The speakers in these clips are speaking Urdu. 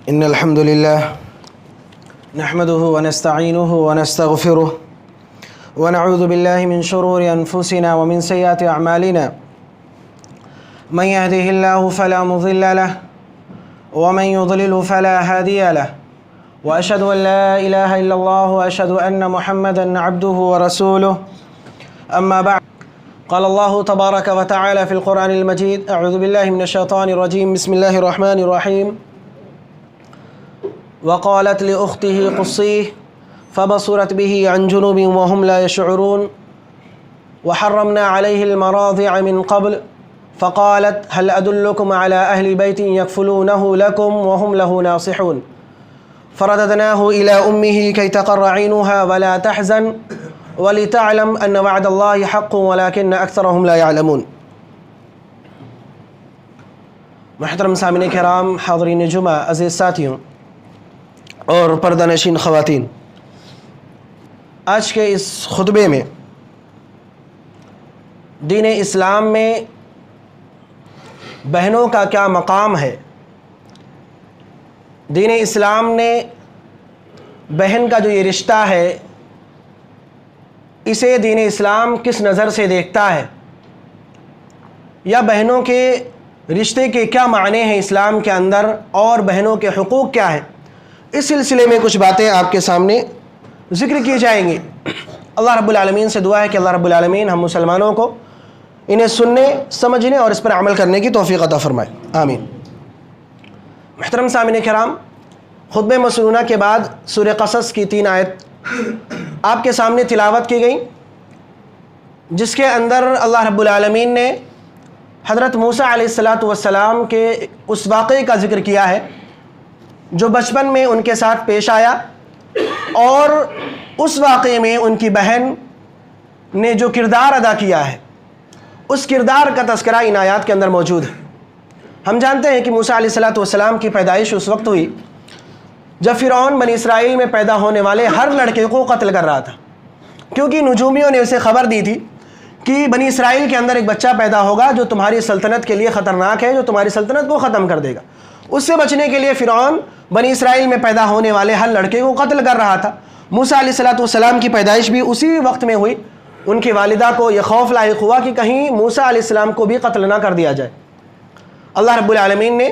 إن الحمد لله نحمده ونستعينه ونستغفره ونعوذ بالله من شرور أنفسنا ومن سيئات أعمالنا من يهده الله فلا مضل له ومن يضلل فلا هادي له وأشهد أن لا إله إلا الله وأشهد أن محمدا عبده ورسوله أما بعد قال الله تبارك وتعالى في القرآن المجيد أعوذ بالله من الشيطان الرجيم بسم الله الرحمن الرحيم وقالت لأخته قصيه فبصرت به عن جنوب وهم لا يشعرون وحرمنا عليه المراضع من قبل فقالت هل أدلكم على أهل بيت يكفلونه لكم وهم له ناصحون فرددناه إلى أمه كي تقر عينها ولا تحزن ولتعلم أن وعد الله حق ولكن أكثرهم لا يعلمون. محترم سامعین کرام، حاضرین جمعہ، عزیز ساتھیوں اور پردہ نشین خواتین، آج کے اس خطبے میں دین اسلام میں بہنوں کا کیا مقام ہے، دین اسلام نے بہن کا جو یہ رشتہ ہے اسے دین اسلام کس نظر سے دیکھتا ہے، یا بہنوں کے رشتے کے کیا معنی ہیں اسلام کے اندر، اور بہنوں کے حقوق کیا ہیں، اس سلسلے میں کچھ باتیں آپ کے سامنے ذکر کی جائیں گی۔ اللہ رب العالمین سے دعا ہے کہ اللہ رب العالمین ہم مسلمانوں کو انہیں سننے، سمجھنے اور اس پر عمل کرنے کی توفیق عطا فرمائے، آمین۔ محترم سامعین کرام، خطبہ مسنونہ کے بعد سورہ قصص کی 3 آیت آپ کے سامنے تلاوت کی گئی، جس کے اندر اللہ رب العالمین نے حضرت موسیٰ علیہ السلام کے اس واقعے کا ذکر کیا ہے جو بچپن میں ان کے ساتھ پیش آیا، اور اس واقعے میں ان کی بہن نے جو کردار ادا کیا ہے اس کردار کا تذکرہ ان آیات کے اندر موجود ہے۔ ہم جانتے ہیں کہ موسیٰ علیہ السلام کی پیدائش اس وقت ہوئی جب فرعون بنی اسرائیل میں پیدا ہونے والے ہر لڑکے کو قتل کر رہا تھا، کیونکہ نجومیوں نے اسے خبر دی تھی کہ بنی اسرائیل کے اندر ایک بچہ پیدا ہوگا جو تمہاری سلطنت کے لیے خطرناک ہے، جو تمہاری سلطنت کو ختم کر دے گا۔ اس سے بچنے کے لیے فرعون بنی اسرائیل میں پیدا ہونے والے ہر لڑکے کو قتل کر رہا تھا۔ موسیٰ علیہ السلام کی پیدائش بھی اسی وقت میں ہوئی۔ ان کی والدہ کو یہ خوف لاحق ہوا کہ کہیں موسیٰ علیہ السلام کو بھی قتل نہ کر دیا جائے۔ اللہ رب العالمین نے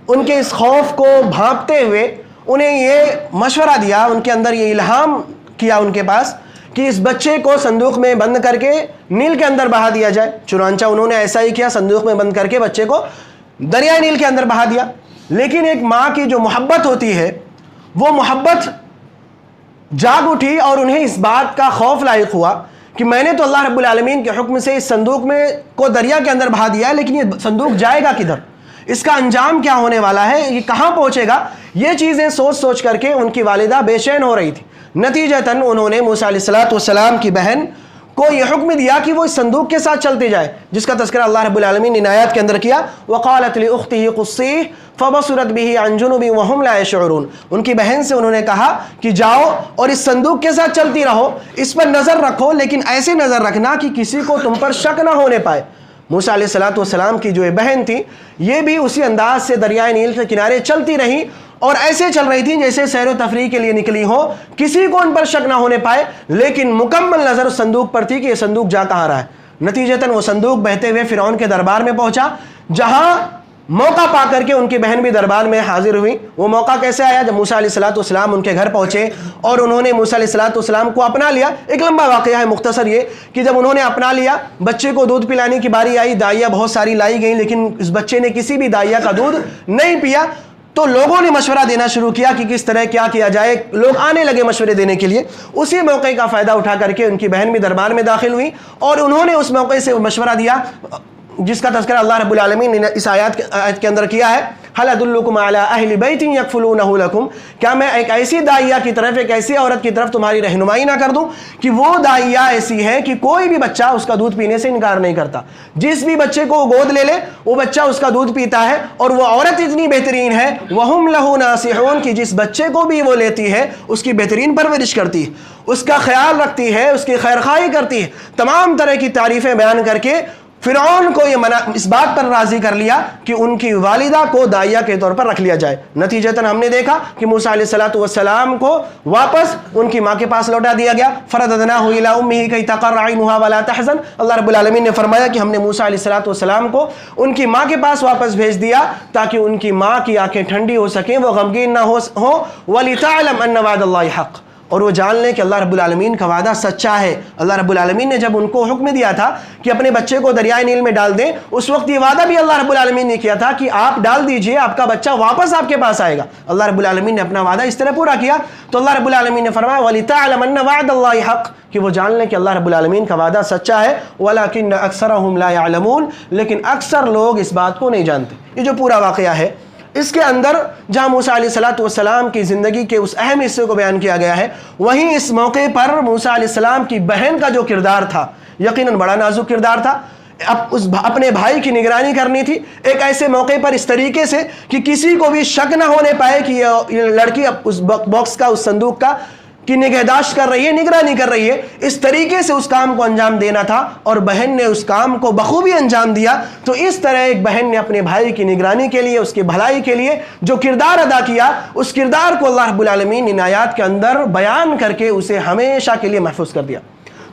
ان کے اس خوف کو بھانپتے ہوئے انہیں یہ مشورہ دیا، ان کے اندر یہ الہام کیا ان کے پاس کہ اس بچے کو صندوق میں بند کر کے نیل کے اندر بہا دیا جائے۔ چنانچہ انہوں نے ایسا ہی کیا، صندوق میں بند کر کے بچے کو دریائے نیل کے اندر بہا دیا۔ لیکن ایک ماں کی جو محبت ہوتی ہے وہ محبت جاگ اٹھی، اور انہیں اس بات کا خوف لاحق ہوا کہ میں نے تو اللہ رب العالمین کے حکم سے اس صندوق میں کو دریا کے اندر بہا دیا ہے، لیکن یہ صندوق جائے گا کدھر، اس کا انجام کیا ہونے والا ہے، یہ کہاں پہنچے گا، یہ چیزیں سوچ سوچ کر کے ان کی والدہ بے چین ہو رہی تھی۔ نتیجتاً انہوں نے موسیٰ علیہ السلام کی بہن کو یہ حکم دیا کہ وہ اس صندوق کے ساتھ چلتے جائے، جس کا تذکرہ اللہ رب العالمین نے آیات کے اندر کیا۔ وقالت لأخته قصيه فبصرت به عن جنوب وهم لا يشعرون۔ ان کی بہن سے انہوں نے کہا کہ جاؤ اور اس صندوق کے ساتھ چلتی رہو، اس پر نظر رکھو، لیکن ایسے نظر رکھنا کہ کسی کو تم پر شک نہ ہونے پائے۔ موسیٰ علیہ السلام کی جو بہن تھی یہ بھی اسی انداز سے دریائے نیل کے کنارے چلتی رہی، اور ایسے چل رہی تھی جیسے سیر و تفریح کے لیے نکلی ہو، کسی کو ان پر شک نہ ہونے پائے، لیکن مکمل نظر اس صندوق پر تھی کہ یہ صندوق جا کہاں رہا ہے۔ نتیجتاً وہ صندوق بہتے ہوئے فرعون کے دربار میں پہنچا، جہاں موقع پا کر کے ان کی بہن بھی دربار میں حاضر ہوئی۔ وہ موقع کیسے آیا؟ جب موسیٰ علیہ السلام ان کے گھر پہنچے اور انہوں نے موسیٰ علیہ السلام کو اپنا لیا۔ ایک لمبا واقعہ ہے، مختصر یہ کہ جب انہوں نے اپنا لیا، بچے کو دودھ پلانے کی باری آئی، دائیاں بہت ساری لائی گئیں، لیکن اس بچے نے کسی بھی دائیا کا دودھ نہیں پیا، تو لوگوں نے مشورہ دینا شروع کیا کہ کس طرح کیا کیا جائے، لوگ آنے لگے مشورے دینے کے لیے۔ اسی موقع کا فائدہ اٹھا کر کے ان کی بہن بھی دربار میں داخل ہوئی، اور انہوں نے اس موقع سے مشورہ دیا جس کا تذکرہ اللہ رب العالمین نے اس آیت کے اندر کیا ہے۔ هل ادلکم علی اہل بیت یکفلونہ لکم، کیا میں ایک ایسی داعیہ کی طرف، ایک ایسی عورت کی طرف تمہاری رہنمائی نہ کر دوں کہ وہ داعیہ ایسی ہے کہ کوئی بھی بچہ اس کا دودھ پینے سے انکار نہیں کرتا، جس بھی بچے کو گود لے لے وہ بچہ اس کا دودھ پیتا ہے، اور وہ عورت اتنی بہترین ہے وہم لہ ناصحون کہ جس بچے کو بھی وہ لیتی ہے اس کی بہترین پرورش کرتی ہے، اس کا خیال رکھتی ہے، اس کی خیر خواہی کرتی ہے، تمام طرح کی تعریفیں بیان کر کے فرعون کو یہ اس بات پر راضی کر لیا کہ ان کی والدہ کو داعیہ کے طور پر رکھ لیا جائے۔ نتیجتاً ہم نے دیکھا کہ موسیٰ علیہ السلام کو واپس ان کی ماں کے پاس لوٹا دیا گیا۔ فرددناہ الی امہ کی تقر عینہا ولا تحزن، اللہ رب العالمین نے فرمایا کہ ہم نے موسیٰ علیہ السلام کو ان کی ماں کے پاس واپس بھیج دیا تاکہ ان کی ماں کی آنکھیں ٹھنڈی ہو سکیں، وہ غمگین نہ ہو، وَلِتَعْلَمْ أَنَّ وَعْدَ اللَّهِ حَقٌّ، اور وہ جان لیں کہ اللہ رب العالمین کا وعدہ سچا ہے۔ اللہ رب العالمین نے جب ان کو حکم دیا تھا کہ اپنے بچے کو دریائے نیل میں ڈال دیں، اس وقت یہ وعدہ بھی اللہ رب العالمین نے کیا تھا کہ آپ ڈال دیجئے، آپ کا بچہ واپس آپ کے پاس آئے گا۔ اللہ رب العالمین نے اپنا وعدہ اس طرح پورا کیا، تو اللہ رب العالمین نے فرمایا وَلِتَعْلَمْ أَنَّ وَعْدَ اللَّهِ حَقٌّ، کہ وہ جان لیں کہ اللہ رب العالمین کا وعدہ سچا ہے۔ وَلَكِنَّ أَكْثَرَهُمْ لَا يَعْلَمُونَ، لیکن اکثر لوگ اس بات کو نہیں جانتے۔ یہ جو پورا واقعہ ہے اس کے اندر جہاں موسیٰ علیہ السلام کی زندگی کے اس اہم حصے کو بیان کیا گیا ہے، وہیں اس موقع پر موسیٰ علیہ السلام کی بہن کا جو کردار تھا یقیناً بڑا نازک کردار تھا۔ اپنے بھائی کی نگرانی کرنی تھی ایک ایسے موقع پر اس طریقے سے کہ کسی کو بھی شک نہ ہونے پائے کہ یہ لڑکی اس باکس کا، اس صندوق کا کی نگہداشت کر رہی ہے، نگرانی کر رہی ہے۔ اس طریقے سے اس کام کو انجام دینا تھا اور بہن نے اس کام کو بخوبی انجام دیا۔ تو اس طرح ایک بہن نے اپنے بھائی کی نگرانی کے لیے، اس کی بھلائی کے لیے جو کردار ادا کیا، اس کردار کو اللہ رب العالمین ان آیات کے اندر بیان کر کے اسے ہمیشہ کے لیے محفوظ کر دیا۔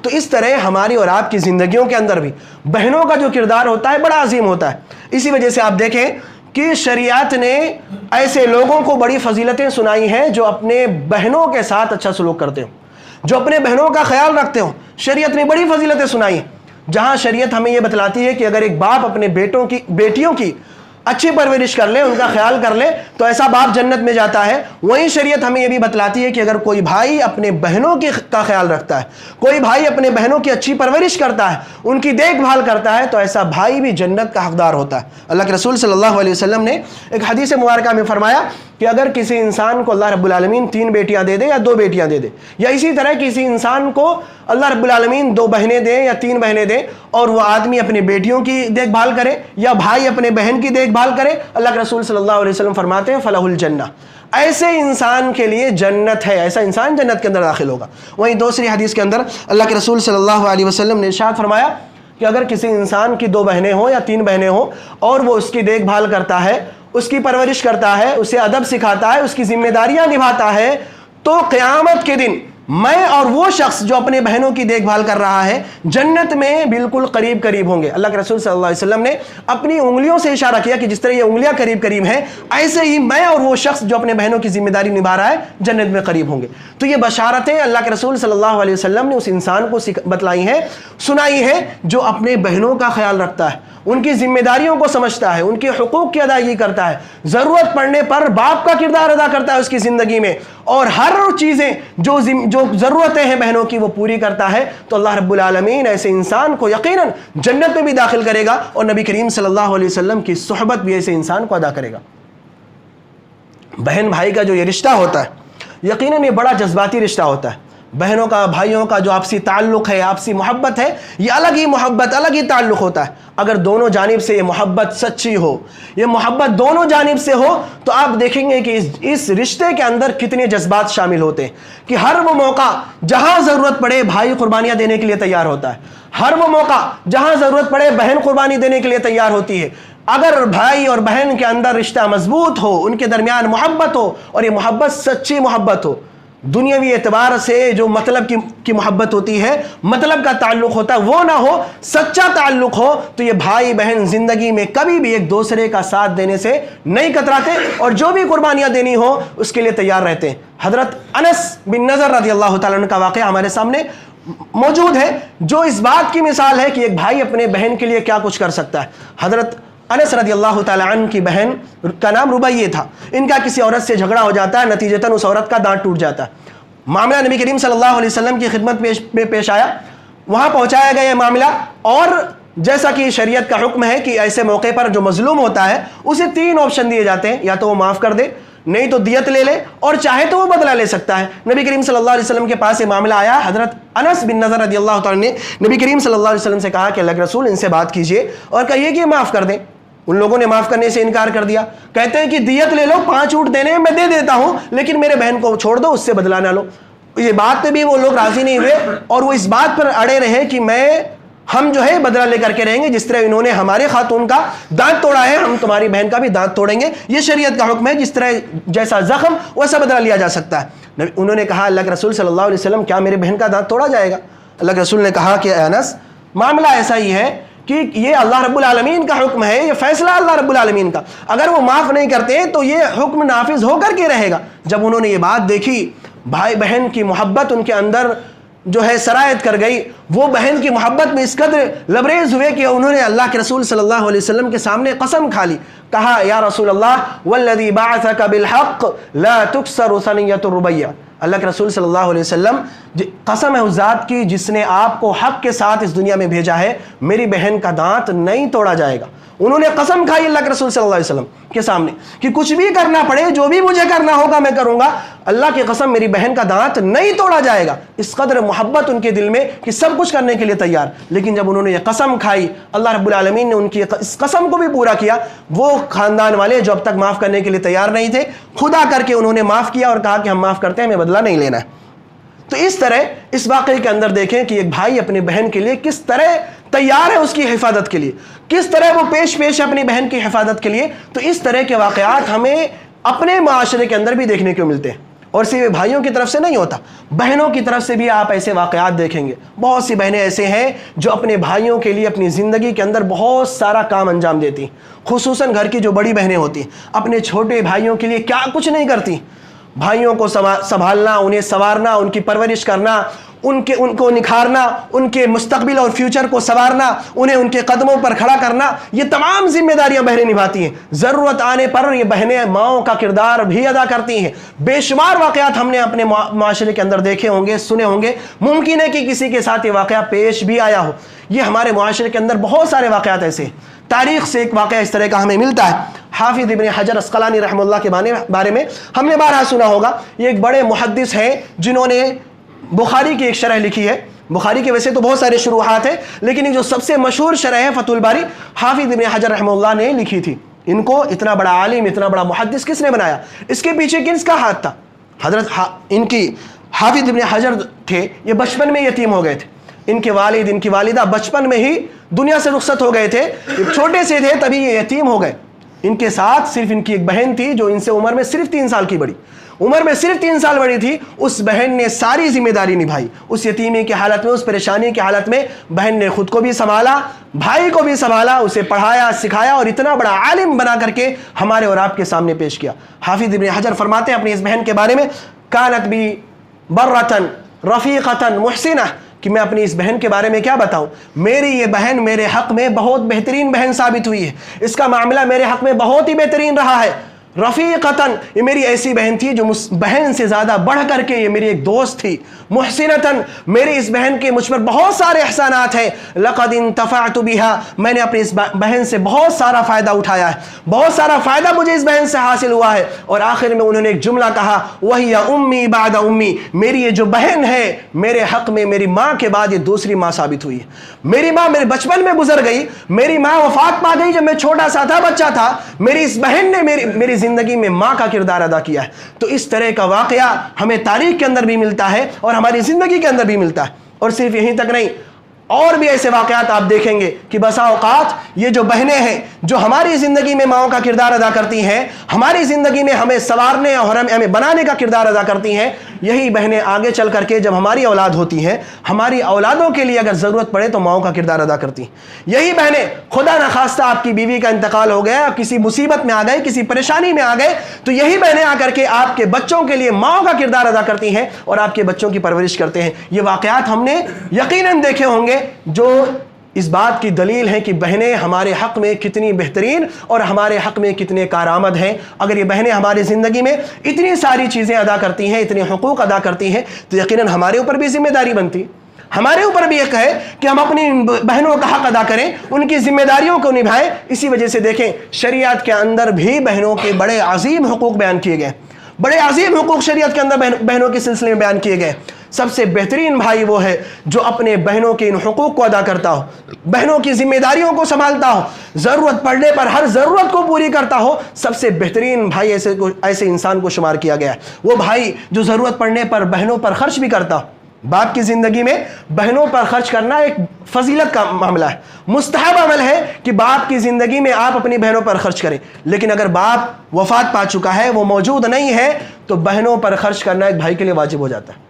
تو اس طرح ہماری اور آپ کی زندگیوں کے اندر بھی بہنوں کا جو کردار ہوتا ہے بڑا عظیم ہوتا ہے۔ اسی وجہ سے آپ دیکھیں کہ شریعت نے ایسے لوگوں کو بڑی فضیلتیں سنائی ہیں جو اپنے بہنوں کے ساتھ اچھا سلوک کرتے ہوں، جو اپنے بہنوں کا خیال رکھتے ہوں۔ شریعت نے بڑی فضیلتیں سنائی ہیں، جہاں شریعت ہمیں یہ بتلاتی ہے کہ اگر ایک باپ اپنے بیٹیوں کی اچھی پرورش کر لے، ان کا خیال کر لے، تو ایسا باپ جنت میں جاتا ہے۔ وہیں شریعت ہمیں یہ بھی بتلاتی ہے کہ اگر کوئی بھائی اپنے بہنوں کا خیال رکھتا ہے، کوئی بھائی اپنے بہنوں کی اچھی پرورش کرتا ہے، ان کی دیکھ بھال کرتا ہے، تو ایسا بھائی بھی جنت کا حقدار ہوتا ہے۔ اللہ کے رسول صلی اللہ علیہ وسلم نے ایک حدیث مبارکہ میں فرمایا کہ اگر کسی انسان کو اللہ رب العالمین 3 بیٹیاں دے دے یا 2 بیٹیاں دے دے، یا اسی طرح کسی انسان کو اللہ رب العالمین 2 بہنیں دے یا 3 بہنیں دے، اور وہ آدمی اپنے بیٹیوں کی دیکھ بھال کرے یا بھائی اپنے بہن کی دیکھ بھال کرے، اللہ کے رسول صلی اللہ علیہ وسلم فرماتے ہیں فلہ الجنہ، ایسے انسان کے لیے جنت ہے، ایسا انسان جنت کے اندر داخل ہوگا۔ وہیں دوسری حدیث کے اندر اللہ کے رسول صلی اللہ علیہ وسلم نے ارشاد فرمایا کہ اگر کسی انسان کی 2 بہنیں ہوں یا 3 بہنیں ہوں اور وہ اس کی دیکھ بھال کرتا ہے، اس کی پرورش کرتا ہے، اسے ادب سکھاتا ہے، اس کی ذمہ داریاں نبھاتا ہے، تو قیامت کے دن میں اور وہ شخص جو اپنے بہنوں کی دیکھ بھال کر رہا ہے جنت میں بالکل قریب ہوں گے۔ اللہ کے رسول صلی اللہ علیہ وسلم نے اپنی انگلیوں سے اشارہ کیا کہ جس طرح یہ انگلیاں قریب ہیں، ایسے ہی میں اور وہ شخص جو اپنے بہنوں کی ذمہ داری نبھا رہا ہے جنت میں قریب ہوں گے۔ تو یہ بشارتیں اللہ کے رسول صلی اللہ علیہ وسلم نے اس انسان کو بتلائی ہیں، سنائی ہے، جو اپنے بہنوں کا خیال رکھتا ہے، ان کی ذمہ داریوں کو سمجھتا ہے، ان کے حقوق کی ادائیگی کرتا ہے، ضرورت پڑنے پر باپ کا کردار ادا کرتا ہے اس کی زندگی میں، اور ہر چیزیں جو ضرورتیں ہیں بہنوں کی وہ پوری کرتا ہے، تو اللہ رب العالمین ایسے انسان کو یقیناً جنت میں بھی داخل کرے گا، اور نبی کریم صلی اللہ علیہ وسلم کی صحبت بھی ایسے انسان کو ادا کرے گا۔ بہن بھائی کا جو یہ رشتہ ہوتا ہے یقیناً یہ بڑا جذباتی رشتہ ہوتا ہے۔ بہنوں کا، بھائیوں کا جو آپسی تعلق ہے، آپسی محبت ہے، یہ الگ ہی محبت، الگ ہی تعلق ہوتا ہے۔ اگر دونوں جانب سے یہ محبت سچی ہو، یہ محبت دونوں جانب سے ہو، تو آپ دیکھیں گے کہ اس رشتے کے اندر کتنے جذبات شامل ہوتے ہیں کہ ہر وہ موقع جہاں ضرورت پڑے بھائی قربانیاں دینے کے لیے تیار ہوتا ہے، ہر وہ موقع جہاں ضرورت پڑے بہن قربانی دینے کے لیے تیار ہوتی ہے۔ اگر بھائی اور بہن کے اندر رشتہ مضبوط ہو، ان کے درمیان محبت ہو، اور یہ محبت سچی محبت ہو، دنیاوی اعتبار سے جو مطلب کی محبت ہوتی ہے، مطلب کا تعلق ہوتا ہے، وہ نہ ہو، سچا تعلق ہو، تو یہ بھائی بہن زندگی میں کبھی بھی ایک دوسرے کا ساتھ دینے سے نہیں کتراتے، اور جو بھی قربانیاں دینی ہو اس کے لیے تیار رہتے ہیں۔ حضرت انس بن نضر رضی اللہ تعالیٰ عنہ کا واقعہ ہمارے سامنے موجود ہے، جو اس بات کی مثال ہے کہ ایک بھائی اپنے بہن کے لیے کیا کچھ کر سکتا ہے۔ حضرت انس رضی اللہ تعالیٰ عنہ کی بہن کا نام ربیہ تھا، ان کا کسی عورت سے جھگڑا ہو جاتا ہے، نتیجتاً اس عورت کا دانت ٹوٹ جاتا ہے۔ معاملہ نبی کریم صلی اللہ علیہ وسلم کی خدمت میں پیش آیا، وہاں پہنچایا گیا یہ معاملہ، اور جیسا کہ شریعت کا حکم ہے کہ ایسے موقع پر جو مظلوم ہوتا ہے اسے 3 آپشن دیے جاتے ہیں، یا تو وہ معاف کر دے، نہیں تو دیت لے لے، اور چاہے تو وہ بدلہ لے سکتا ہے۔ نبی کریم صلی اللہ علیہ وسلم کے پاس یہ معاملہ آیا، حضرت انس بن نضر رضی اللہ تعالیٰ نے نبی کریم صلی اللہ علیہ وسلم سے کہا کہ اللہ کے رسول ان سے بات کیجئے اور کہیے کہ معاف کر دیں۔ ان لوگوں نے معاف کرنے سے انکار کر دیا، کہتے ہیں کہ دیت لے لو، 5 اونٹ دینے میں دے دیتا ہوں، لیکن میرے بہن کو چھوڑ دو، اس سے بدلہ نہ لو۔ یہ بات پہ بھی وہ لوگ راضی نہیں ہوئے، اور وہ اس بات پر اڑے رہے کہ میں ہم جو ہے بدلہ لے کر کے رہیں گے، جس طرح انہوں نے ہمارے خاتون کا دانت توڑا ہے ہم تمہاری بہن کا بھی دانت توڑیں گے. یہ شریعت کا حکم ہے، جس طرح جیسا زخم ویسا بدلہ لیا جا سکتا ہے. انہوں نے کہا اللہ کے رسول صلی اللہ علیہ وسلم کیا میرے بہن کا دانت توڑا جائے گا؟ اللہ کے رسول نے کہا کہ انس معاملہ ایسا ہی ہے کہ یہ اللہ رب العالمین کا حکم ہے، یہ فیصلہ اللہ رب العالمین کا، اگر وہ معاف نہیں کرتے تو یہ حکم نافذ ہو کر کے رہے گا. جب انہوں نے یہ بات دیکھی، بھائی بہن کی محبت ان کے اندر جو ہے سرایت کر گئی. وہ بہن کی محبت میں اس قدر لبریز ہوئے کہ انہوں نے اللہ کے رسول صلی اللہ علیہ وسلم کے سامنے قسم کھا لی. کہا یا رسول اللہ والذی بعثک بالحق لا تکسر ثنیۃ الربیہ. اللہ کے رسول صلی اللہ علیہ وسلم قسم ہے اس ذات کی جس نے آپ کو حق کے ساتھ اس دنیا میں بھیجا ہے، میری بہن کا دانت نہیں توڑا جائے گا. انہوں نے قسم کھائی اللہ کے رسول صلی اللہ علیہ وسلم کے سامنے کہ کچھ بھی کرنا پڑے، جو بھی مجھے کرنا ہوگا میں کروں گا، اللہ کی قسم میری بہن کا دانت نہیں توڑا جائے گا. اس قدر محبت ان کے دل میں کہ سب کچھ کرنے کے لیے تیار. لیکن جب انہوں نے یہ قسم کھائی، اللہ رب العالمین نے ان کی اس قسم کو بھی پورا کیا. وہ خاندان والے جو اب تک معاف کرنے کے لیے تیار نہیں تھے، خدا کر کے انہوں نے معاف کیا اور کہا کہ ہم معاف کرتے ہیں، ہمیں بدلہ نہیں لینا ہے. تو اس طرح اس واقعے کے اندر دیکھیں کہ ایک بھائی اپنی بہن کے لیے کس طرح تیار ہے، اس کی حفاظت کے لیے کس طرح وہ پیش ہے اپنی بہن کی حفاظت کے لیے. تو اس طرح کے واقعات ہمیں اپنے معاشرے کے اندر بھی دیکھنے کو ملتے ہیں، اور صرف بھائیوں کی طرف سے نہیں ہوتا، بہنوں کی طرف سے بھی آپ ایسے واقعات دیکھیں گے. بہت سی بہنیں ایسے ہیں جو اپنے بھائیوں کے لیے اپنی زندگی کے اندر بہت سارا کام انجام دیتی ہیں. خصوصاً گھر کی جو بڑی بہنیں ہوتی ہیں اپنے چھوٹے بھائیوں کے لیے کیا کچھ نہیں کرتی. بھائیوں کو سنبھالنا، انہیں سنوارنا، ان کی پرورش کرنا، ان کو نکھارنا، ان کے مستقبل اور فیوچر کو سنوارنا، انہیں ان کے قدموں پر کھڑا کرنا، یہ تمام ذمہ داریاں بہنیں نبھاتی ہیں. ضرورت آنے پر یہ بہنیں ماؤں کا کردار بھی ادا کرتی ہیں. بے شمار واقعات ہم نے اپنے معاشرے کے اندر دیکھے ہوں گے، سنے ہوں گے. ممکن ہے کہ کسی کے ساتھ یہ واقعہ پیش بھی آیا ہو. یہ ہمارے معاشرے کے اندر بہت سارے واقعات ایسے ہیں. تاریخ سے ایک واقعہ اس طرح کا ہمیں ملتا ہے. حافظ ابن حجر اسقلانی رحمہ اللہ کے بارے میں ہم نے بارہا سنا ہوگا. یہ ایک بڑے محدث ہیں جنہوں نے بخاری کی ایک شرح لکھی ہے. بخاری کے ویسے تو بہت سارے شروحات ہیں، لیکن جو سب سے مشہور شرح ہے فتح الباری، حافظ ابن حجر رحمہ اللہ نے لکھی تھی. ان کو اتنا بڑا عالم، اتنا بڑا محدث کس نے بنایا؟ اس کے پیچھے کس کا ہاتھ تھا؟ حضرت ان کی حافظ ابن حجر تھے، یہ بچپن میں یتیم ہو گئے تھے. ان کے والد، ان کی والدہ بچپن میں ہی دنیا سے رخصت ہو گئے تھے. چھوٹے سے تھے تبھی یہ یتیم ہو گئے. ان کے ساتھ صرف ان کی ایک بہن تھی جو ان سے عمر میں صرف 3 سال کی بڑی. عمر میں صرف 3 سال بڑی تھی. اس بہن نے ساری ذمہ داری نبھائی. اس یتیمی کی حالت میں، اس پریشانی کی حالت میں بہن نے خود کو بھی سنبھالا، بھائی کو بھی سنبھالا، اسے پڑھایا، سکھایا اور اتنا بڑا عالم بنا کر کے ہمارے اور آپ کے سامنے پیش کیا. حافظ ابن حجر فرماتے ہیں اپنی اس بہن کے بارے میں، کانت بی برتن رفیقتن محسنہ، کہ میں اپنی اس بہن کے بارے میں کیا بتاؤں. میری یہ بہن میرے حق میں بہت بہترین بہن ثابت ہوئی ہے. اس کا معاملہ میرے حق میں بہت ہی بہترین رہا ہے. رفیقتن، یہ میری ایسی بہن تھی جو بہن سے زیادہ بڑھ کر کے یہ میری ایک دوست تھی. محسنتن، میری اس بہن کے مجھ پر بہت سارے احسانات ہیں. لقد انتفعت بها، میں نے اپنی اس بہن سے بہت سارا فائدہ اٹھایا ہے، بہت سارا فائدہ مجھے اس بہن سے حاصل ہوا ہے. اور آخر میں انہوں نے ایک جملہ کہا، وہی امی بعد امی، میری یہ جو بہن ہے میرے حق میں میری ماں کے بعد یہ دوسری ماں ثابت ہوئی ہے. میری ماں میرے بچپن میں گزر گئی، میری ماں وفات پا گئی جب میں چھوٹا سا تھا، بچہ تھا. میری اس بہن نے میری زندگی میں ماں کا کردار ادا کیا ہے. تو اس طرح کا واقعہ ہمیں تاریخ کے اندر بھی ملتا ہے اور ہماری زندگی کے اندر بھی ملتا ہے. اور صرف یہیں تک نہیں، اور بھی ایسے واقعات آپ دیکھیں گے کہ بسا اوقات یہ جو بہنیں ہیں جو ہماری زندگی میں ماؤں کا کردار ادا کرتی ہیں، ہماری زندگی میں ہمیں سنوارنے اور ہمیں بنانے کا کردار ادا کرتی ہیں، یہی بہنیں آگے چل کر کے جب ہماری اولاد ہوتی ہیں، ہماری اولادوں کے لیے اگر ضرورت پڑے تو ماؤں کا کردار ادا کرتی ہیں. یہی بہنیں خدا نخواستہ آپ کی بیوی کا انتقال ہو گیا، کسی مصیبت میں آ گئے، کسی پریشانی میں آ گئے، تو یہی بہنیں آ کر کے آپ کے بچوں کے لیے ماؤں کا کردار ادا کرتی ہیں اور آپ کے بچوں کی پرورش کرتے ہیں. یہ واقعات ہم نے یقیناً دیکھے ہوں گے جو اس بات کی دلیل ہے کہ بہنیں ہمارے حق میں کتنی بہترین اور ہمارے حق میں کتنے کارآمد ہیں. اگر یہ بہنیں ہماری زندگی میں اتنی ساری چیزیں ادا کرتی ہیں، اتنے حقوق ادا کرتی ہیں، تو یقیناً ہمارے اوپر بھی ذمہ داری بنتی ہے. ہمارے اوپر بھی ایک ہے کہ ہم اپنی بہنوں کا حق ادا کریں، ان کی ذمہ داریوں کو نبھائیں. اسی وجہ سے دیکھیں شریعت کے اندر بھی بہنوں کے بڑے عظیم حقوق بیان کیے گئے، بڑے عظیم حقوق شریعت کے اندر بہنوں کے سلسلے میں بیان کیے گئے. سب سے بہترین بھائی وہ ہے جو اپنے بہنوں کے ان حقوق کو ادا کرتا ہو، بہنوں کی ذمہ داریوں کو سنبھالتا ہو، ضرورت پڑنے پر ہر ضرورت کو پوری کرتا ہو. سب سے بہترین بھائی ایسے انسان کو شمار کیا گیا ہے. وہ بھائی جو ضرورت پڑنے پر بہنوں پر خرچ بھی کرتا ہو، باپ کی زندگی میں بہنوں پر خرچ کرنا ایک فضیلت کا معاملہ ہے، مستحب عمل ہے کہ باپ کی زندگی میں آپ اپنی بہنوں پر خرچ کریں، لیکن اگر باپ وفات پا چکا ہے، وہ موجود نہیں ہے، تو بہنوں پر خرچ کرنا ایک بھائی کے لیے واجب ہو جاتا ہے۔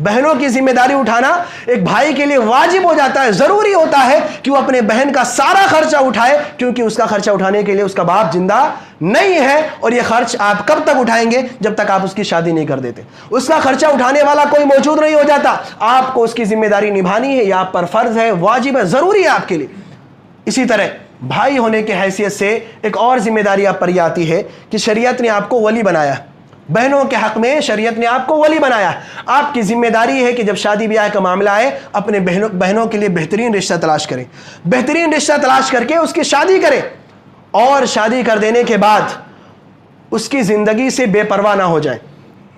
بہنوں کی ذمہ داری اٹھانا ایک بھائی کے لیے واجب ہو جاتا ہے، ضروری ہوتا ہے کہ وہ اپنے بہن کا سارا خرچہ اٹھائے، کیونکہ اس کا خرچہ اٹھانے کے لیے اس کا باپ زندہ نہیں ہے، اور یہ خرچ آپ کب تک اٹھائیں گے؟ جب تک آپ اس کی شادی نہیں کر دیتے۔ اس کا خرچہ اٹھانے والا کوئی موجود نہیں ہو جاتا، آپ کو اس کی ذمہ داری نبھانی ہے، یہ آپ پر فرض ہے، واجب ہے، ضروری ہے آپ کے لیے۔ اسی طرح بھائی ہونے کی حیثیت سے ایک اور ذمہ داری آپ پر یہ آتی ہے کہ شریعت نے آپ کو ولی بنایا، بہنوں کے حق میں شریعت نے آپ کو ولی بنایا۔ آپ کی ذمہ داری ہے کہ جب شادی بیاہ کا معاملہ آئے، اپنے بہنوں کے لیے بہترین رشتہ تلاش کریں، بہترین رشتہ تلاش کر کے اس کی شادی کریں، اور شادی کر دینے کے بعد اس کی زندگی سے بے پرواہ نہ ہو جائیں۔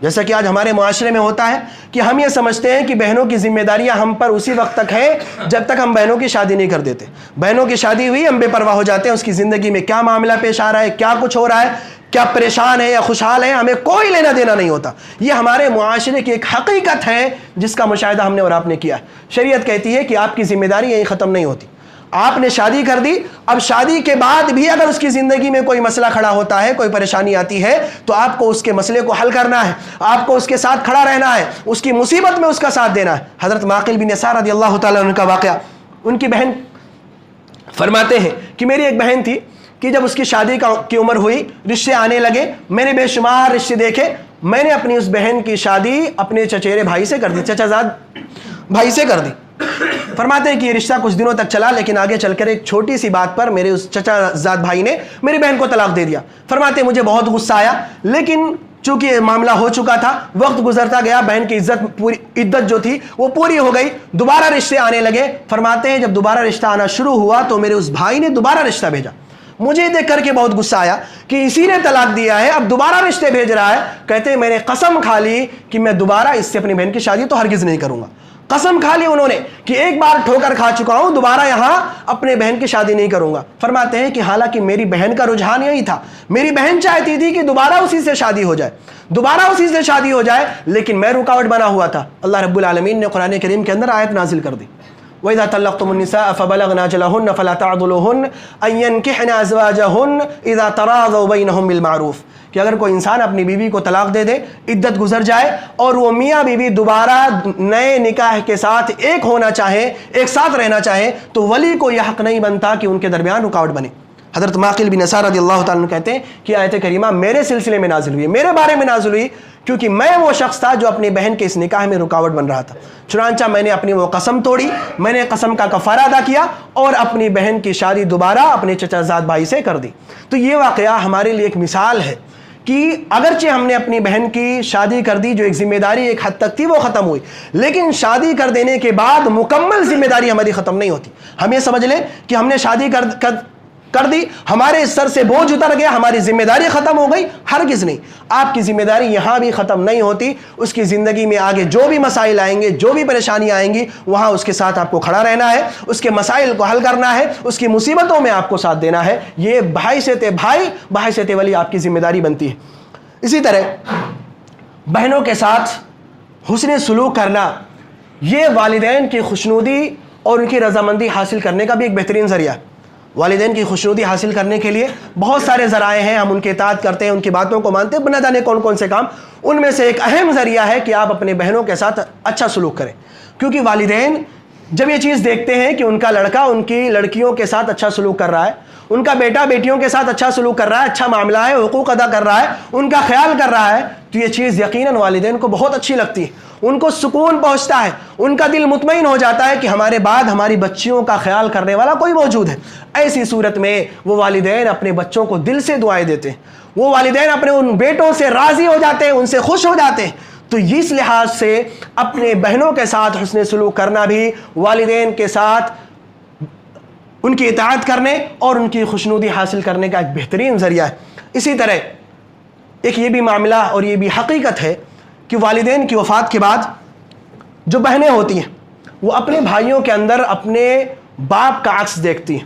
جیسا کہ آج ہمارے معاشرے میں ہوتا ہے کہ ہم یہ سمجھتے ہیں کہ بہنوں کی ذمہ داریاں ہم پر اسی وقت تک ہیں جب تک ہم بہنوں کی شادی نہیں کر دیتے۔ بہنوں کی شادی ہوئی، ہم بے پرواہ ہو جاتے ہیں، اس کی زندگی میں کیا معاملہ پیش آ رہا ہے، کیا کچھ ہو رہا ہے، کیا پریشان ہے یا خوشحال ہے، ہمیں کوئی لینا دینا نہیں ہوتا۔ یہ ہمارے معاشرے کی ایک حقیقت ہے جس کا مشاہدہ ہم نے اور آپ نے کیا ہے۔ شریعت کہتی ہے کہ آپ کی ذمہ داری یہیں ختم نہیں ہوتی۔ آپ نے شادی کر دی، اب شادی کے بعد بھی اگر اس کی زندگی میں کوئی مسئلہ کھڑا ہوتا ہے، کوئی پریشانی آتی ہے، تو آپ کو اس کے مسئلے کو حل کرنا ہے، آپ کو اس کے ساتھ کھڑا رہنا ہے، اس کی مصیبت میں اس کا ساتھ دینا ہے۔ حضرت معقل بن یسار رضی اللہ تعالیٰ عنہ کا واقعہ، ان کی بہن فرماتے ہیں کہ میری ایک بہن تھی کہ جب اس کی شادی کی عمر ہوئی، رشتے آنے لگے، میں نے بے شمار رشتے دیکھے، میں نے اپنی اس بہن کی شادی اپنے چچیرے بھائی سے کر دی، چچا زاد بھائی سے کر دی۔ فرماتے ہیں کہ یہ رشتہ کچھ دنوں تک چلا، لیکن آگے چل کر ایک چھوٹی سی بات پر میرے اس چچا زاد بھائی نے میری بہن کو طلاق دے دیا۔ فرماتے ہیں مجھے بہت غصہ آیا، لیکن چونکہ یہ معاملہ ہو چکا تھا، وقت گزرتا گیا، بہن کی عدت جو تھی وہ پوری ہو گئی، دوبارہ رشتے آنے لگے۔ فرماتے ہیں جب دوبارہ رشتہ آنا شروع ہوا تو میرے اس بھائی نے دوبارہ رشتہ بھیجا۔ مجھے دیکھ کر کے بہت غصہ آیا کہ اسی نے طلاق دیا ہے، اب دوبارہ رشتے بھیج رہا ہے۔ کہتے ہیں میں نے قسم کھا لی کہ میں دوبارہ اس سے اپنی بہن کی شادی تو ہرگز نہیں کروں گا۔ قسم کھا لی انہوں نے کہ ایک بار ٹھوکر کھا چکا ہوں، دوبارہ یہاں اپنے بہن کی شادی نہیں کروں گا۔ فرماتے ہیں کہ حالانکہ میری بہن کا رجحان یہی تھا، میری بہن چاہتی تھی کہ دوبارہ اسی سے شادی ہو جائے، دوبارہ اسی سے شادی ہو جائے، لیکن میں رکاوٹ بنا ہوا تھا۔ اللہ رب العالمین نے قرآن کریم کے اندر آیت نازل کر دی، وَإِذَا طَلَّقْتُمُ النِّسَاءَ فَبَلَغْنَ أَجَلَهُنَّ فَلَا تَعْضُلُوهُنَّ أَن يَنكِحْنَ أَزْوَاجَهُنَّ إِذَا تَرَاضَوْا بَيْنَهُم بِالْمَعْرُوفِ، کہ اگر کوئی انسان اپنی بیوی کو طلاق دے دے، عدت گزر جائے، اور وہ میاں بیوی دوبارہ نئے نکاح کے ساتھ ایک ہونا چاہے، ایک ساتھ رہنا چاہے، تو ولی کو یہ حق نہیں بنتا کہ ان کے درمیان رکاوٹ بنے۔ حضرت معقل بن یسار رضی اللہ تعالیٰ عنہ کہتے ہیں کہ آیت کریمہ میرے سلسلے میں نازل ہوئی، میرے بارے میں نازل ہوئی، کیونکہ میں وہ شخص تھا جو اپنی بہن کے اس نکاح میں رکاوٹ بن رہا تھا۔ چنانچہ میں نے اپنی وہ قسم توڑی، میں نے قسم کا کفارہ ادا کیا اور اپنی بہن کی شادی دوبارہ اپنے چچا زاد بھائی سے کر دی۔ تو یہ واقعہ ہمارے لیے ایک مثال ہے کہ اگرچہ ہم نے اپنی بہن کی شادی کر دی، جو ایک ذمہ داری ایک حد تک تھی وہ ختم ہوئی، لیکن شادی کر دینے کے بعد مکمل ذمہ داری ہماری ختم نہیں ہوتی۔ ہم یہ سمجھ لیں کہ ہم نے شادی کر دی، ہمارے سر سے بوجھ اتر گیا، ہماری ذمہ داری ختم ہو گئی، ہرگز نہیں۔ آپ کی ذمہ داری یہاں بھی ختم نہیں ہوتی، اس کی زندگی میں آگے جو بھی مسائل آئیں گے، جو بھی پریشانیاں آئیں گی، وہاں اس کے ساتھ آپ کو کھڑا رہنا ہے، اس کے مسائل کو حل کرنا ہے، اس کی مصیبتوں میں آپ کو ساتھ دینا ہے۔ یہ بھائی سے تے بھائی، بھائی سے تے ولی آپ کی ذمہ داری بنتی ہے۔ اسی طرح بہنوں کے ساتھ حسن سلوک کرنا، یہ والدین کی خوشنودی اور ان کی رضامندی حاصل کرنے کا بھی ایک بہترین ذریعہ ہے۔ والدین کی خوشنودی حاصل کرنے کے لیے بہت سارے ذرائع ہیں، ہم ان کی اطاعت کرتے ہیں، ان کی باتوں کو مانتے ہیں، نہ جانے کون کون سے کام، ان میں سے ایک اہم ذریعہ ہے کہ آپ اپنے بہنوں کے ساتھ اچھا سلوک کریں، کیونکہ والدین جب یہ چیز دیکھتے ہیں کہ ان کا لڑکا ان کی لڑکیوں کے ساتھ اچھا سلوک کر رہا ہے، ان کا بیٹا بیٹیوں کے ساتھ اچھا سلوک کر رہا ہے، اچھا معاملہ ہے، حقوق ادا کر رہا ہے، ان کا خیال کر رہا ہے، تو یہ چیز یقیناً والدین کو بہت اچھی لگتی ہے، ان کو سکون پہنچتا ہے، ان کا دل مطمئن ہو جاتا ہے کہ ہمارے بعد ہماری بچیوں کا خیال کرنے والا کوئی موجود ہے۔ ایسی صورت میں وہ والدین اپنے بچوں کو دل سے دعائیں دیتے ہیں، وہ والدین اپنے ان بیٹوں سے راضی ہو جاتے ہیں، ان سے خوش ہو جاتے ہیں۔ تو اس لحاظ سے اپنے بہنوں کے ساتھ حسن سلوک کرنا بھی والدین کے ساتھ ان کی اطاعت کرنے اور ان کی خوشنودی حاصل کرنے کا ایک بہترین ذریعہ ہے۔ اسی طرح ایک یہ بھی معاملہ اور یہ بھی حقیقت ہے کہ والدین کی وفات کے بعد جو بہنیں ہوتی ہیں وہ اپنے بھائیوں کے اندر اپنے باپ کا عکس دیکھتی ہیں،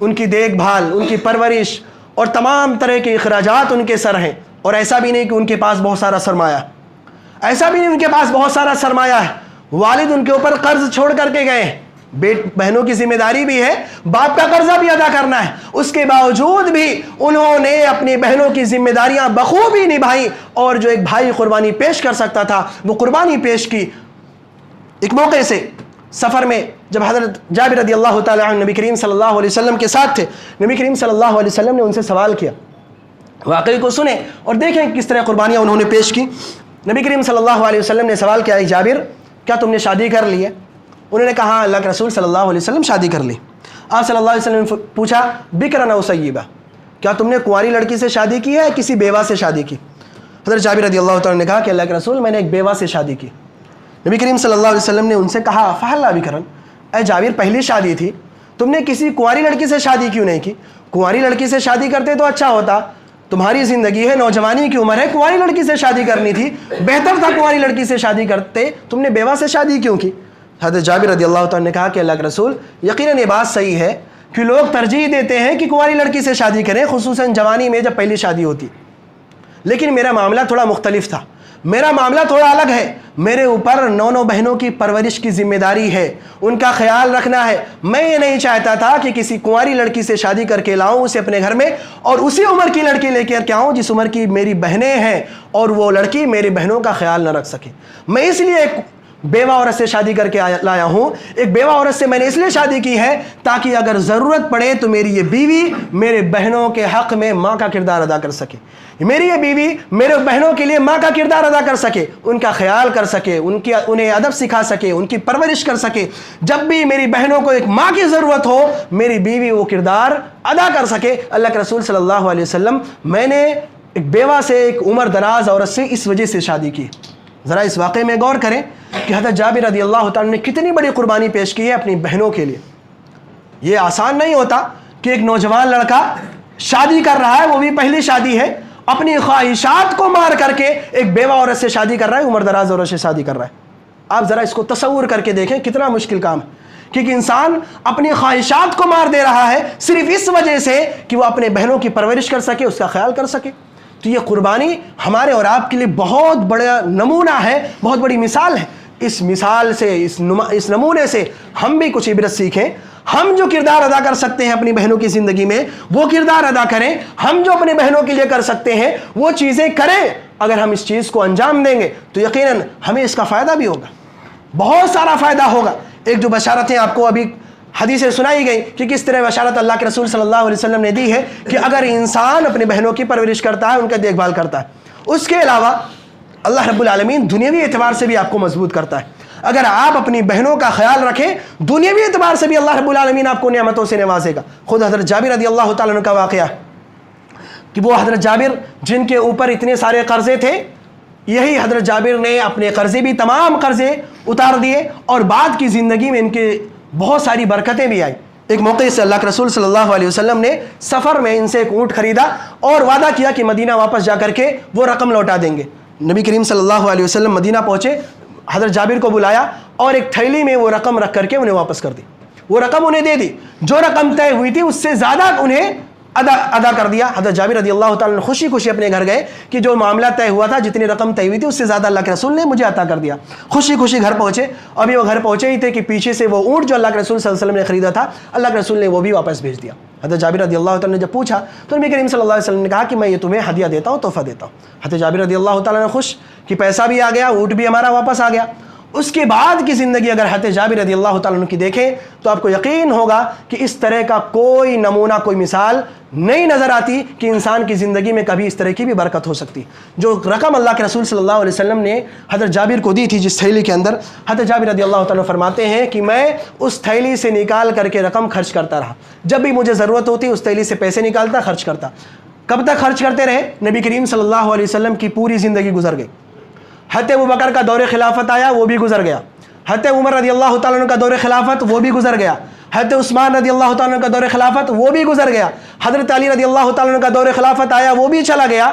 ان کی دیکھ بھال، ان کی پرورش اور تمام طرح کے اخراجات ان کے سر ہیں. اور ایسا بھی نہیں کہ ان کے پاس بہت سارا سرمایہ، ایسا بھی نہیں ان کے پاس بہت سارا سرمایہ ہے. والد ان کے اوپر قرض چھوڑ کر کے گئے ہیں، بہنوں کی ذمہ داری بھی ہے، باپ کا قرضہ بھی ادا کرنا ہے. اس کے باوجود بھی انہوں نے اپنی بہنوں کی ذمہ داریاں بخوبی نبھائی، اور جو ایک بھائی قربانی پیش کر سکتا تھا وہ قربانی پیش کی. ایک موقع سے سفر میں جب حضرت جابر رضی اللہ تعالی عنہ نبی کریم صلی اللہ علیہ وسلم کے ساتھ تھے، نبی کریم صلی اللہ علیہ وسلم نے ان سے سوال کیا. واقعی کو سنیں اور دیکھیں کس طرح قربانیاں انہوں نے پیش کی. نبی کریم صلی اللہ علیہ وسلم نے سوال کیا، جابر کیا تم نے شادی کر لی ہے؟ انہوں نے کہا اللہ کے رسول صلی اللہ علیہ وسلم شادی کر لی. آپ صلی اللہ علیہ وسلم نے پوچھا بکرا او سیبہ، کیا تم نے کنواری لڑکی سے شادی کی ہے کسی بیوہ سے شادی کی؟ حضرت جابر رضی اللہ تعالیٰ نے کہا کہ اللہ کے رسول میں نے ایک بیوہ سے شادی کی. نبی کریم صلی اللہ علیہ وسلم نے ان سے کہا فحلا بکرن، اے جابر پہلی شادی تھی، تم نے کسی کنواری لڑکی سے شادی کیوں نہیں کی؟ کنواری لڑکی سے شادی کرتے تو اچھا ہوتا، تمہاری زندگی ہے، نوجوانی کی عمر ہے، کنواری لڑکی سے شادی کرنی تھی، بہتر تھا کنواری لڑکی سے شادی کرتے، تم نے بیوہ سے شادی کیوں کی؟ حضرت جابر رضی اللہ تعالیٰ نے کہا کہ اللہ کے رسول یقیناً یہ بات صحیح ہے کہ لوگ ترجیح دیتے ہیں کہ کنواری لڑکی سے شادی کریں، خصوصاً جوانی میں جب پہلی شادی ہوتی، لیکن میرا معاملہ تھوڑا مختلف تھا، میرا معاملہ تھوڑا الگ ہے. میرے اوپر 9 بہنوں کی پرورش کی ذمہ داری ہے، ان کا خیال رکھنا ہے. میں یہ نہیں چاہتا تھا کہ کسی کنواری لڑکی سے شادی کر کے لاؤں اسے اپنے گھر میں اور اسی عمر کی لڑکی لے کر کے آؤں جس عمر کی میری بہنیں ہیں اور وہ لڑکی میری بہنوں کا خیال نہ رکھ سکے. میں اس لیے ایک بیوہ عورت سے شادی کر کے لایا ہوں. ایک بیوہ عورت سے میں نے اس لیے شادی کی ہے تاکہ اگر ضرورت پڑے تو میری یہ بیوی میرے بہنوں کے حق میں ماں کا کردار ادا کر سکے. میری یہ بیوی میرے بہنوں کے لیے ماں کا کردار ادا کر سکے، ان کا خیال کر سکے، انہیں ادب سکھا سکے، ان کی پرورش کر سکے. جب بھی میری بہنوں کو ایک ماں کی ضرورت ہو میری بیوی وہ کردار ادا کر سکے. اللہ کے رسول صلی اللہ علیہ وسلم میں نے ایک بیوہ سے، ایک عمر دراز عورت سے اس وجہ سے شادی کی. ذرا اس واقعے میں غور کریں کہ حضرت جابر رضی اللہ تعالیٰ نے کتنی بڑی قربانی پیش کی ہے اپنی بہنوں کے لیے. یہ آسان نہیں ہوتا کہ ایک نوجوان لڑکا شادی کر رہا ہے، وہ بھی پہلی شادی ہے، اپنی خواہشات کو مار کر کے ایک بیوہ عورت سے شادی کر رہا ہے، عمر دراز عورت سے شادی کر رہا ہے. آپ ذرا اس کو تصور کر کے دیکھیں کتنا مشکل کام ہے، کیونکہ انسان اپنی خواہشات کو مار دے رہا ہے صرف اس وجہ سے کہ وہ اپنے بہنوں کی پرورش کر سکے، اس کا خیال کر سکے. تو یہ قربانی ہمارے اور آپ کے لیے بہت بڑا نمونہ ہے، بہت بڑی مثال ہے. اس مثال سے، اس نمونے سے ہم بھی کچھ عبرت سیکھیں. ہم جو کردار ادا کر سکتے ہیں اپنی بہنوں کی زندگی میں وہ کردار ادا کریں. ہم جو اپنے بہنوں کے لیے کر سکتے ہیں وہ چیزیں کریں. اگر ہم اس چیز کو انجام دیں گے تو یقیناً ہمیں اس کا فائدہ بھی ہوگا، بہت سارا فائدہ ہوگا. ایک جو بشارتیں آپ کو ابھی حدیثیں سنائی گئی کہ کس طرح بشارت اللہ کے رسول صلی اللہ علیہ وسلم نے دی ہے کہ اگر انسان اپنے بہنوں کی پرورش کرتا ہے، ان کا دیکھ بھال کرتا ہے، اس کے علاوہ اللہ رب العالمین دنیاوی اعتبار سے بھی آپ کو مضبوط کرتا ہے. اگر آپ اپنی بہنوں کا خیال رکھیں دنیاوی اعتبار سے بھی اللہ رب العالمین آپ کو نعمتوں سے نوازے گا. خود حضرت جابر رضی اللہ تعالیٰ عنہ کا واقعہ کہ وہ حضرت جابر جن کے اوپر اتنے سارے قرضے تھے، یہی حضرت جابر نے اپنے قرضے بھی تمام قرضے اتار دیے اور بعد کی زندگی میں ان کے بہت ساری برکتیں بھی آئی. ایک موقع سے اللہ کے رسول صلی اللہ علیہ وسلم نے سفر میں ان سے ایک اونٹ خریدا اور وعدہ کیا کہ مدینہ واپس جا کر کے وہ رقم لوٹا دیں گے. نبی کریم صلی اللہ علیہ وسلم مدینہ پہنچے، حضرت جابر کو بلایا اور ایک تھیلی میں وہ رقم رکھ کر کے انہیں واپس کر دی. وہ رقم انہیں دے دی، جو رقم طے ہوئی تھی اس سے زیادہ انہیں ادا کر دیا. حضرت جابر رضی اللہ تعالیٰ نے خوشی خوشی اپنے گھر گئے کہ جو معاملہ طے ہوا تھا، جتنی رقم طے ہوئی تھی اس سے زیادہ اللہ کے رسول نے مجھے عطا کر دیا. خوشی خوشی گھر پہنچے. ابھی وہ گھر پہنچے ہی تھے کہ پیچھے سے وہ اونٹ جو اللہ کے رسول صلی اللہ علیہ وسلم نے خریدا تھا، اللہ کے رسول نے وہ بھی واپس بھیج دیا. حضرت جابر رضی اللہ تعالیٰ نے جب پوچھا تو نبی کریم صلی اللہ علیہ وسلم نے کہا کہ میں یہ تمہیں ہدیہ دیتا ہوں، تحفہ دیتا ہوں. حضرت جابر رضی اللہ تعالیٰ نے خوش کہ پیسہ بھی آ گیا، اونٹ بھی ہمارا واپس آ گیا. اس کے بعد کی زندگی اگر حضرت جابر رضی اللہ تعالیٰ عنہ کی دیکھیں تو آپ کو یقین ہوگا کہ اس طرح کا کوئی نمونہ، کوئی مثال نہیں نظر آتی کہ انسان کی زندگی میں کبھی اس طرح کی بھی برکت ہو سکتی. جو رقم اللہ کے رسول صلی اللہ علیہ وسلم نے حضرت جابر کو دی تھی جس تھیلی کے اندر، حضرت جابر رضی اللہ تعالیٰ فرماتے ہیں کہ میں اس تھیلی سے نکال کر کے رقم خرچ کرتا رہا. جب بھی مجھے ضرورت ہوتی اس تھیلی سے پیسے نکالتا، خرچ کرتا. کب تک خرچ کرتے رہے؟ نبی کریم صلی اللہ علیہ وسلم کی پوری زندگی گزر گئی. حضرت ابوبکر کا دور خلافت آیا، وہ بھی گزر گیا. حضرت عمر رضی اللہ تعالیٰ عنہ کا دور خلافت، وہ بھی گزر گیا. حضرت عثمان رضی اللہ تعالیٰ عنہ کا دور خلافت، وہ بھی گزر گیا. حضرت علی رضی اللہ تعالیٰ عنہ کا دور خلافت آیا، وہ بھی چلا گیا.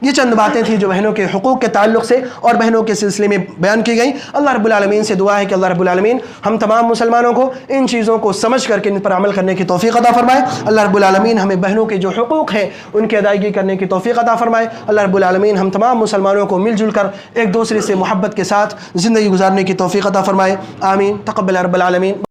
یہ چند باتیں تھیں جو بہنوں کے حقوق کے تعلق سے اور بہنوں کے سلسلے میں بیان کی گئیں۔ اللہ رب العالمین سے دعا ہے کہ اللہ رب العالمین ہم تمام مسلمانوں کو ان چیزوں کو سمجھ کر کے ان پر عمل کرنے کی توفیق عطا فرمائے۔ اللہ رب العالمین ہمیں بہنوں کے جو حقوق ہیں ان کی ادائیگی کرنے کی توفیق عطا فرمائے۔ اللہ رب العالمین ہم تمام مسلمانوں کو مل جل کر ایک دوسرے سے محبت کے ساتھ زندگی گزارنے کی توفیق عطا فرمائے۔ آمین۔ تقبل رب العالمین۔